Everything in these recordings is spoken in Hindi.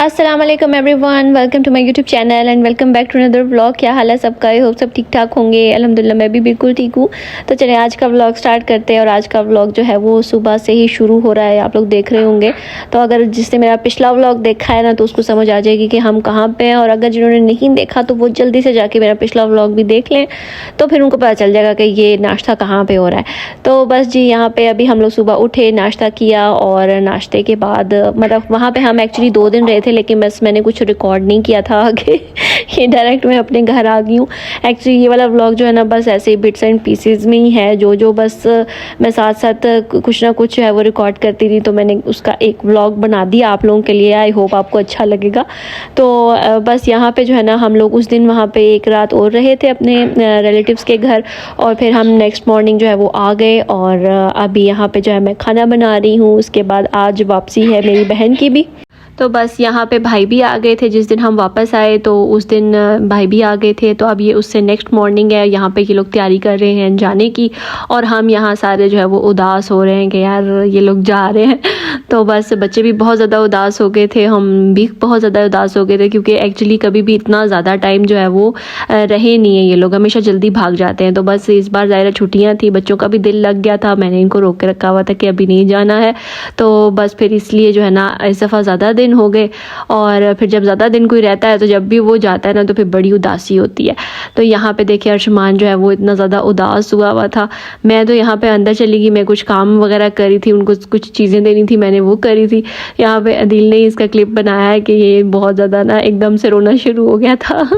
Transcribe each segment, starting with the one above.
अस्सलाम वालेकुम everyone, welcome to my YouTube channel and welcome back to another vlog. क्या हाल है सबका? आई होप सब ठीक ठाक होंगे। अल्हम्दुलिल्लाह मैं भी बिल्कुल ठीक हूँ। तो चलिए आज का व्लॉग स्टार्ट करते हैं। और आज का व्लॉग जो है वो सुबह से ही शुरू हो रहा है, आप लोग देख रहे होंगे। तो अगर जिसने मेरा पिछला व्लॉग देखा है ना तो उसको समझ आ जाएगी कि हम कहाँ पे हैं। और अगर जिन्होंने नहीं देखा तो वो जल्दी से जाके मेरा पिछला व्लॉग भी देख लें, तो फिर उनको पता चल जाएगा कि ये नाश्ता कहाँ पर हो रहा है। तो बस जी यहाँ पर अभी हम लोग सुबह उठे, नाश्ता किया और नाश्ते के बाद मतलब वहाँ पर हम एक्चुअली 2 दिन रहे थे, लेकिन बस मैंने कुछ रिकॉर्ड नहीं किया था आगे। ये डायरेक्ट मैं अपने घर आ गई हूँ। एक्चुअली ये वाला व्लॉग जो है ना बस ऐसे बिट्स एंड पीसेस में ही है, जो बस मैं साथ साथ कुछ ना कुछ है वो रिकॉर्ड करती थी। तो मैंने उसका एक व्लॉग बना दिया आप लोगों के लिए। आई होप आपको अच्छा लगेगा। तो बस यहाँ पे जो है ना हम लोग उस दिन वहाँ पे एक रात और रहे थे अपने रिलेटिव्स के घर, और फिर हम नेक्स्ट मॉर्निंग जो है वो आ गए। और अभी यहाँ पे जो है मैं खाना बना रही हूँ। उसके बाद आज वापसी है मेरी बहन की भी। तो बस यहाँ पे भाई भी आ गए थे। जिस दिन हम वापस आए तो उस दिन भाई भी आ गए थे। तो अब ये उससे नेक्स्ट मॉर्निंग है, यहाँ पे ये लोग तैयारी कर रहे हैं जाने की। और हम यहाँ सारे जो है वो उदास हो रहे हैं कि यार ये लोग जा रहे हैं। तो बस बच्चे भी बहुत ज़्यादा उदास हो गए थे, हम भी बहुत ज़्यादा उदास हो गए थे, क्योंकि एक्चुअली कभी भी इतना ज़्यादा टाइम जो है वो रहे नहीं है। ये लोग हमेशा जल्दी भाग जाते हैं। तो बस इस बार ज़ाहिर छुट्टियाँ थी, बच्चों का भी दिल लग गया था। मैंने इनको रोक के रखा हुआ था कि अभी नहीं जाना है। तो बस फिर इसलिए जो है ना इस दफ़ा ज़्यादा दिन हो गए। और फिर जब ज़्यादा दिन कोई रहता है तो जब भी वो जाता है ना तो फिर बड़ी उदासी होती है। तो यहाँ पे देखिए अर्शमान जो है वो इतना ज़्यादा उदास हुआ था। मैं तो यहाँ पे अंदर चली गई, मैं कुछ काम वगैरह करी थी, उनको कुछ चीज़ें देनी थी, मैंने वो करी थी। यहाँ पे अदील ने इसका क्लिप बनाया है कि ये बहुत ज़्यादा ना एकदम से रोना शुरू हो गया था।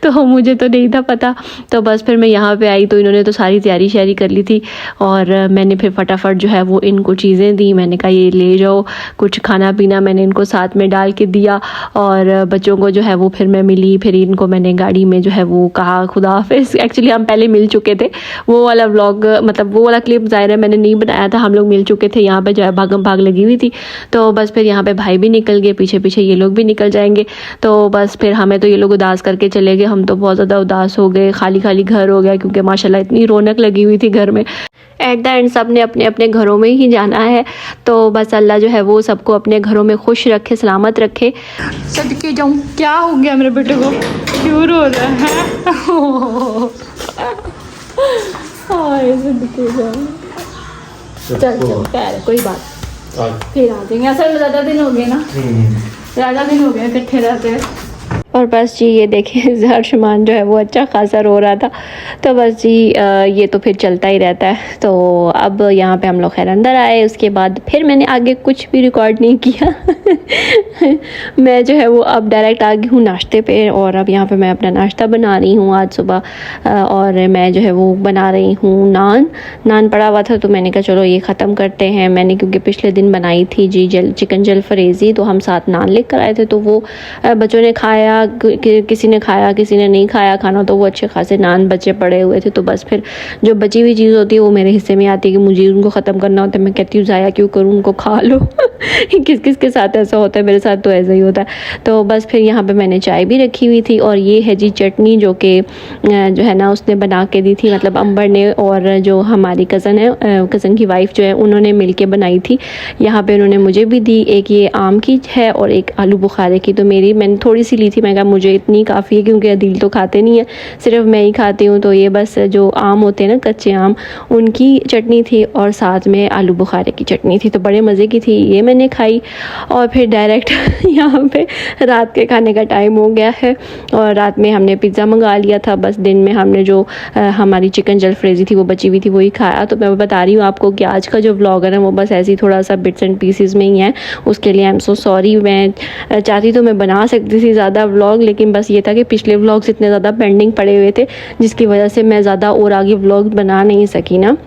तो मुझे तो नहीं था पता। तो बस फिर मैं यहाँ पे आई तो इन्होंने तो सारी तैयारी शैरी कर ली थी। और मैंने फिर फटाफट जो है वो इनको चीज़ें दी। मैंने कहा ये ले जाओ, कुछ खाना पीना मैंने इनको साथ में डाल के दिया। और बच्चों को जो है वो फिर मैं मिली, फिर इनको मैंने गाड़ी में जो है वो कहा खुदा हाफिज़। एक्चुअली हम पहले मिल चुके थे। वो वाला व्लॉग मतलब वो वाला क्लिप ज़ाहिर है मैंने नहीं बनाया था, हम लोग मिल चुके थे। यहाँ पे जो है भागम भाग लगी हुई थी। तो बस फिर यहाँ पे भाई भी निकल गए, पीछे पीछे ये लोग भी निकल जाएंगे। तो बस फिर हमें तो ये लोग उदास करके चले गए। हम तो बहुत ज़्यादा उदास हो गए, खाली खाली घर हो गया, क्योंकि माशाल्लाह इतनी रौनक लगी हुई थी घर में। एट द एंड सब ने अपने अपने घरों में ही जाना है। तो बस अल्लाह जो है वो सबको अपने घरों में खुश रखे, सलामत रखे। सदके जाऊं, क्या हो गया मेरे बेटे को? क्यों रो रहा है? हाय सदके जाऊं। चल खैर कोई बात, फिर आ जाएंगे। असल में ज़्यादा दिन हो गए ना, ज़्यादा दिन हो गए इकट्ठे रहते हैं। और बस जी ये देखिए अर्शमान जो है वो अच्छा खासा रो रहा था। तो बस जी ये तो फिर चलता ही रहता है। तो अब यहाँ पे हम लोग खैर अंदर आए। उसके बाद फिर मैंने आगे कुछ भी रिकॉर्ड नहीं किया। मैं जो है वो अब डायरेक्ट आ गई हूँ नाश्ते पे। और अब यहाँ पे मैं अपना नाश्ता बना रही हूँ आज सुबह। और मैं जो है वो बना रही हूँ नान पड़ा हुआ था, तो मैंने कहा चलो ये ख़त्म करते हैं। मैंने क्योंकि पिछले दिन बनाई थी जी चिकन जलफरेज़ी, तो हम साथ नान लेकर आए थे। तो वो बच्चों ने खाया, किसी ने खाया किसी ने नहीं खाया खाना। तो वो अच्छे खासे नान बचे पड़े हुए थे। तो बस फिर जो बची हुई चीज़ होती है वो मेरे हिस्से में आती है कि मुझे उनको ख़त्म करना होता है। मैं कहती हूँ ज़ाया क्यों करूँ, उनको खा लो। किस किस के साथ ऐसा होता है, मेरे साथ तो ऐसा ही होता है। तो बस फिर यहाँ पे मैंने चाय भी रखी हुई थी। और ये है जी चटनी, जो कि जो है ना उसने बना के दी थी, मतलब अंबर ने। और जो हमारी कज़न है, कज़न की वाइफ जो है, उन्होंने मिल के बनाई थी। यहाँ पे उन्होंने मुझे भी दी। एक ये आम की है और एक आलू बुखारे की। तो मैंने थोड़ी सी ली थी। मैं कहा मुझे इतनी काफ़ी है, क्योंकि अदील तो खाते नहीं है, सिर्फ मैं ही खाती हूँ। तो ये बस जो आम होते हैं ना कच्चे आम, उनकी चटनी थी और साथ में आलू बुखारे की चटनी थी। तो बड़े मज़े की थी, ये मैंने खाई। और फिर डायरेक्ट यहाँ पे रात के खाने का टाइम हो गया है। और रात में हमने पिज़्ज़ा मंगा लिया था। बस दिन में हमने जो हमारी चिकन जलफरेज़ी थी वो बची हुई थी, वही खाया। तो मैं बता रही हूँ आपको कि आज का जो व्लॉग है ना वो बस ऐसे ही थोड़ा सा बिट्स एंड पीसेस में ही है। उसके लिए आई एम सो सॉरी। मैं चाहती तो मैं बना सकती थी ज़्यादा व्लॉग, लेकिन बस ये था कि पिछले व्लॉग्स इतने ज़्यादा पेंडिंग पड़े हुए थे, जिसकी वजह से मैं ज़्यादा और आगे व्लॉग बना नहीं सकी ना।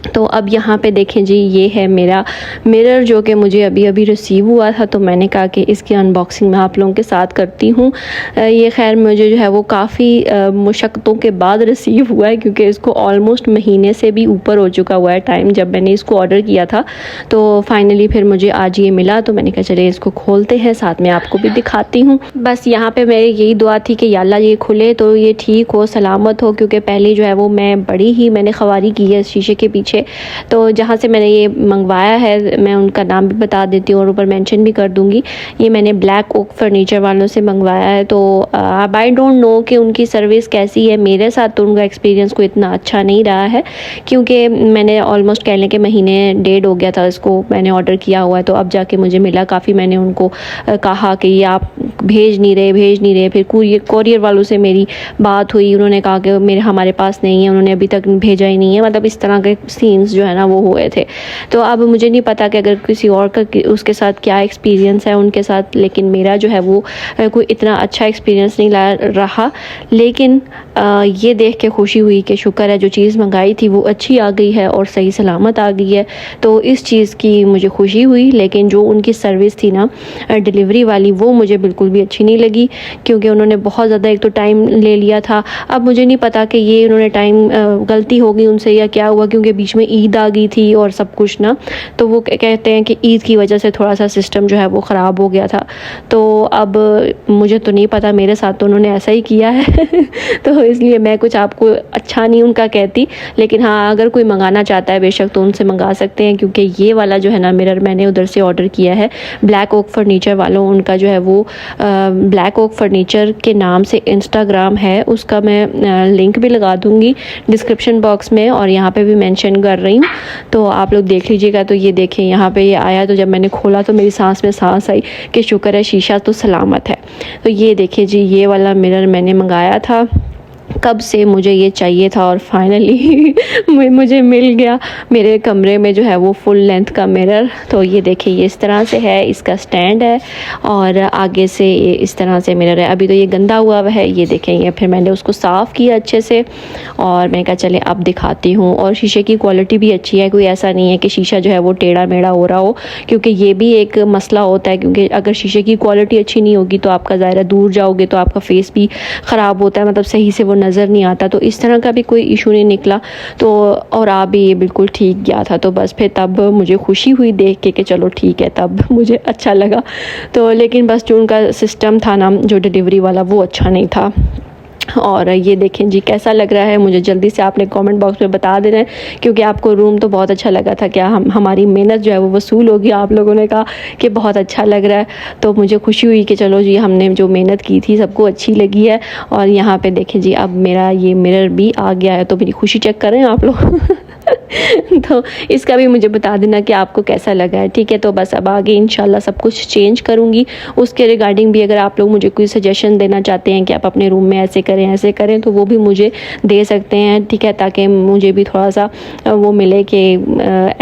तो अब यहाँ पे देखें जी, ये है मेरा मिरर जो कि मुझे अभी अभी रिसीव हुआ था। तो मैंने कहा कि इसकी अनबॉक्सिंग मैं आप लोगों के साथ करती हूँ। ये खैर मुझे जो है वो काफ़ी मुशक्क़तों के बाद रिसीव हुआ है, क्योंकि इसको ऑलमोस्ट महीने से भी ऊपर हो चुका हुआ है टाइम जब मैंने इसको ऑर्डर किया था। तो फाइनली फिर मुझे आज ये मिला। तो मैंने कहा चले इसको खोलते हैं, साथ में आपको भी दिखाती हूँ। बस यहाँ पर मेरी यही दुआ थी कि या अल्लाह ये खुले तो ये ठीक हो, सलामत हो, क्योंकि पहले जो है वो मैंने ख़वारी की है शीशे के पीछे। पीछे। तो जहाँ से मैंने ये मंगवाया है मैं उनका नाम भी बता देती हूँ और ऊपर मेंशन भी कर दूँगी। ये मैंने ब्लैक ओक फर्नीचर वालों से मंगवाया है। तो अब आई डोंट नो कि उनकी सर्विस कैसी है। मेरे साथ तो उनका एक्सपीरियंस कोई इतना अच्छा नहीं रहा है, क्योंकि मैंने ऑलमोस्ट कहने के महीने डेढ़ हो गया था इसको मैंने ऑर्डर किया हुआ है, तो अब जाके मुझे मिला। काफ़ी मैंने उनको कहा कि ये आप भेज नहीं रहे। फिर कोरियर वालों से मेरी बात हुई, उन्होंने कहा कि हमारे पास नहीं है, उन्होंने अभी तक भेजा ही नहीं है। मतलब इस तरह के सीन्स जो है ना वो हुए थे। तो अब मुझे नहीं पता कि अगर किसी और का उसके साथ क्या एक्सपीरियंस है उनके साथ, लेकिन मेरा जो है वो कोई इतना अच्छा एक्सपीरियंस नहीं रहा। लेकिन ये देख के खुशी हुई कि शुक्र है जो चीज़ मंगाई थी वो अच्छी आ गई है और सही सलामत आ गई है। तो इस चीज़ की मुझे खुशी हुई। लेकिन जो उनकी सर्विस थी ना डिलीवरी वाली, वो मुझे बिल्कुल भी अच्छी नहीं लगी, क्योंकि उन्होंने बहुत ज़्यादा एक तो टाइम ले लिया था। अब मुझे नहीं पता कि ये उन्होंने टाइम गलती हो गई उनसे या क्या हुआ, क्योंकि बीच में ईद आ गई थी और सब कुछ ना, तो वो कहते हैं कि ईद की वजह से थोड़ा सा सिस्टम जो है वो ख़राब हो गया था। तो अब मुझे तो नहीं पता, मेरे साथ तो उन्होंने ऐसा ही किया है तो इसलिए मैं कुछ आपको अच्छा नहीं उनका कहती। लेकिन हाँ, अगर कोई मंगाना चाहता है बेशक तो उनसे मंगा सकते हैं, क्योंकि ये वाला जो है ना मिरर मैंने उधर से ऑर्डर किया है ब्लैक ओक फर्नीचर वालों। उनका जो है वो ब्लैक ओक फर्नीचर के नाम से इंस्टाग्राम है, उसका मैं लिंक भी लगा दूँगी डिस्क्रिप्शन बॉक्स में और यहाँ पे भी मेंशन कर रही हूँ, तो आप लोग देख लीजिएगा। तो ये देखें यहाँ पे ये आया, तो जब मैंने खोला तो मेरी सांस में सांस आई कि शुक्र है शीशा तो सलामत है। तो ये देखिए जी, ये वाला मिरर मैंने मंगाया था, कब से मुझे ये चाहिए था और फाइनली मुझे मिल गया मेरे कमरे में जो है वो फुल लेंथ का मिरर। तो ये देखिए ये इस तरह से है, इसका स्टैंड है और आगे से ये इस तरह से मिरर है। अभी तो ये गंदा हुआ है, ये देखें। ये फिर मैंने उसको साफ़ किया अच्छे से और मैं कहा चले अब दिखाती हूँ। और शीशे की क्वालिटी भी अच्छी है, कोई ऐसा नहीं है कि शीशा जो है वो टेढ़ा मेढ़ा हो रहा हो, क्योंकि ये भी एक मसला होता है। क्योंकि अगर शीशे की क्वालिटी अच्छी नहीं होगी तो आपका ज़ाहिर दूर जाओगे तो आपका फेस भी ख़राब होता है, मतलब सही से वो नज़र नहीं आता। तो इस तरह का भी कोई इशू नहीं निकला, तो और आ भी ये बिल्कुल ठीक गया था। तो बस फिर तब मुझे खुशी हुई देख के कि चलो ठीक है, तब मुझे अच्छा लगा। तो लेकिन बस जो उनका सिस्टम था ना जो डिलीवरी वाला, वो अच्छा नहीं था। और ये देखें जी कैसा लग रहा है, मुझे जल्दी से आपने कमेंट बॉक्स में बता देना है, क्योंकि आपको रूम तो बहुत अच्छा लगा था। क्या हमारी मेहनत जो है वो वसूल होगी? आप लोगों ने कहा कि बहुत अच्छा लग रहा है, तो मुझे खुशी हुई कि चलो जी हमने जो मेहनत की थी सबको अच्छी लगी है। और यहाँ पे देखें जी अब मेरा ये मिरर भी आ गया है, तो मेरी खुशी चेक करें आप लोग तो इसका भी मुझे बता देना कि आपको कैसा लगा है, ठीक है। तो बस अब आगे इंशाल्लाह सब कुछ चेंज करूँगी। उसके रिगार्डिंग भी अगर आप लोग मुझे कोई सजेशन देना चाहते हैं कि आप अपने रूम में ऐसे करें तो वो भी मुझे दे सकते हैं, ठीक है, ताकि मुझे भी थोड़ा सा वो मिले कि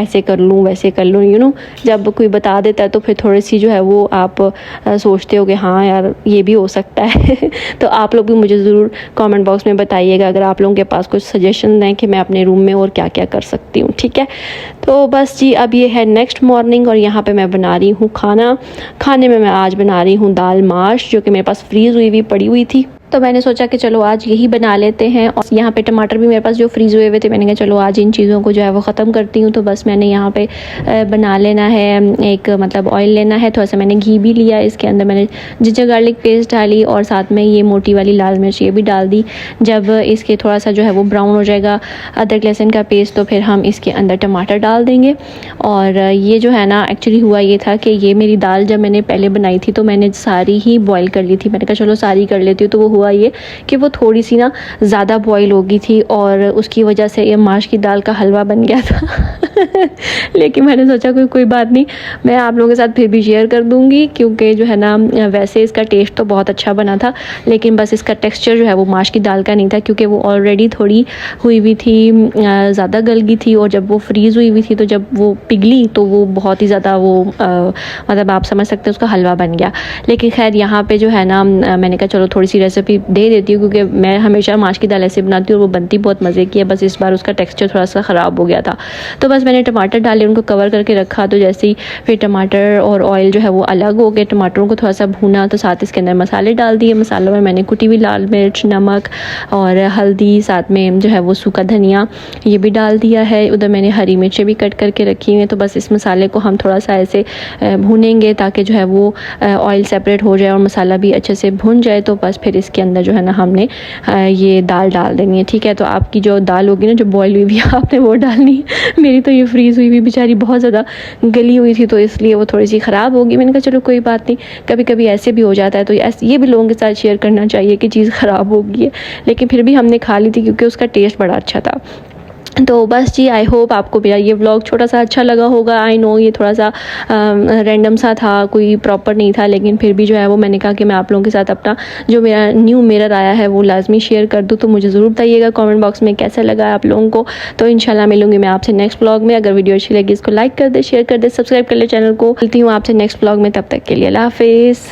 ऐसे कर लूँ वैसे कर लूँ। जब कोई बता देता है तो फिर थोड़ी सी जो है वो आप सोचते हो कि हाँ यार ये भी हो सकता है तो आप लोग भी मुझे ज़रूर कमेंट बॉक्स में बताइएगा अगर आप लोगों के पास कुछ सजेशन दें कि मैं अपने रूम में और क्या क्या कर सकती हूँ, ठीक है। तो बस जी अब ये है नेक्स्ट मॉर्निंग और यहाँ पे मैं बना रही हूँ खाने में मैं आज बना रही हूँ दाल माश, जो कि मेरे पास फ्रीज़ हुई पड़ी हुई थी। तो मैंने सोचा कि चलो आज यही बना लेते हैं। और यहाँ पे टमाटर भी मेरे पास जो फ्रीज़ हुए थे, मैंने कहा चलो आज इन चीज़ों को जो है वो ख़त्म करती हूँ। तो बस मैंने यहाँ पे बना लेना है, एक मतलब ऑयल लेना है, थोड़ा सा मैंने घी भी लिया, इसके अंदर मैंने जिंजर गार्लिक पेस्ट डाली और साथ में ये मोटी वाली लाल मिर्च ये भी डाल दी। जब इसके थोड़ा सा जो है वो ब्राउन हो जाएगा अदरक लहसुन का पेस्ट, तो फिर हम इसके अंदर टमाटर डाल देंगे। और ये जो है ना एक्चुअली हुआ ये था कि ये मेरी दाल जब मैंने पहले बनाई थी तो मैंने सारी ही बॉयल कर ली थी। मैंने कहा चलो सारी कर लेती हूँ, तो वो हुआ ये कि वो थोड़ी सी ना ज़्यादा बॉयल हो गई थी और उसकी वजह से ये माश की दाल का हलवा बन गया था लेकिन मैंने सोचा कोई बात नहीं, मैं आप लोगों के साथ फिर भी शेयर कर दूंगी, क्योंकि जो है ना वैसे इसका टेस्ट तो बहुत अच्छा बना था, लेकिन बस इसका टेक्सचर जो है वो माश की दाल का नहीं था, क्योंकि वो ऑलरेडी थोड़ी हुई हुई थी, ज़्यादा गल गई थी। और जब वो फ्रीज़ हुई हुई थी तो जब वो पिघली तो वो बहुत ही ज़्यादा वो मतलब आप समझ सकते हैं उसका हलवा बन गया। लेकिन खैर यहाँ पे जो है ना मैंने कहा चलो थोड़ी सी रेसिपी दे देती हूँ, क्योंकि मैं हमेशा माश की दाल ऐसे बनाती हूँ और वो बनती बहुत मज़े की है। बस इस बार उसका टेक्सचर थोड़ा सा ख़राब हो गया था। तो बस मैंने टमाटर डाले, उनको कवर करके रखा। तो जैसे ही फिर टमाटर और ऑयल जो है वो अलग हो गए, टमाटरों को थोड़ा सा भूना, तो साथ इसके अंदर मसाले डाल दिए। मसालों में मैंने कुटी हुई लाल मिर्च, नमक और हल्दी, साथ में जो है वो सूखा धनिया ये भी डाल दिया है। उधर मैंने हरी मिर्चें भी कट करके रखी हुई हैं। तो बस इस मसाले को हम थोड़ा सा ऐसे भूनेंगे ताकि जो है वो ऑयल सेपरेट हो जाए और मसाला भी अच्छे से भुन जाए। तो बस फिर इसके उसके अंदर जो है ना हमने ये दाल डाल देनी है, ठीक है। तो आपकी जो दाल होगी ना, जो बॉयल हुई हुई है, आपने वो डालनी है। मेरी तो ये फ्रीज़ हुई हुई बेचारी बहुत ज़्यादा गली हुई थी, तो इसलिए वो थोड़ी सी ख़राब होगी। मैंने कहा चलो कोई बात नहीं, कभी कभी ऐसे भी हो जाता है, तो ये भी लोगों के साथ शेयर करना चाहिए कि चीज़ ख़राब हो गई है, लेकिन फिर भी हमने खा ली थी क्योंकि उसका टेस्ट बड़ा अच्छा था। तो बस जी, आई होप आपको मेरा ये व्लॉग छोटा सा अच्छा लगा होगा। आई नो ये थोड़ा सा रैंडम सा था, कोई प्रॉपर नहीं था, लेकिन फिर भी जो है वो मैंने कहा कि मैं आप लोगों के साथ अपना जो मेरा न्यू मिरर आया है वो लाजमी शेयर कर दूँ। तो मुझे ज़रूर बताइएगा कमेंट बॉक्स में कैसा लगा आप लोगों को। तो इंशाल्लाह मिलूंगी मैं आपसे नेक्स्ट व्लॉग में। अगर वीडियो अच्छी लगी इसको लाइक कर दे, शेयर कर दे, सब्सक्राइब कर ले चैनल को। मिलती हूँ आपसे नेक्स्ट व्लॉग में, तब तक के लिए अल्लाह हाफिज़।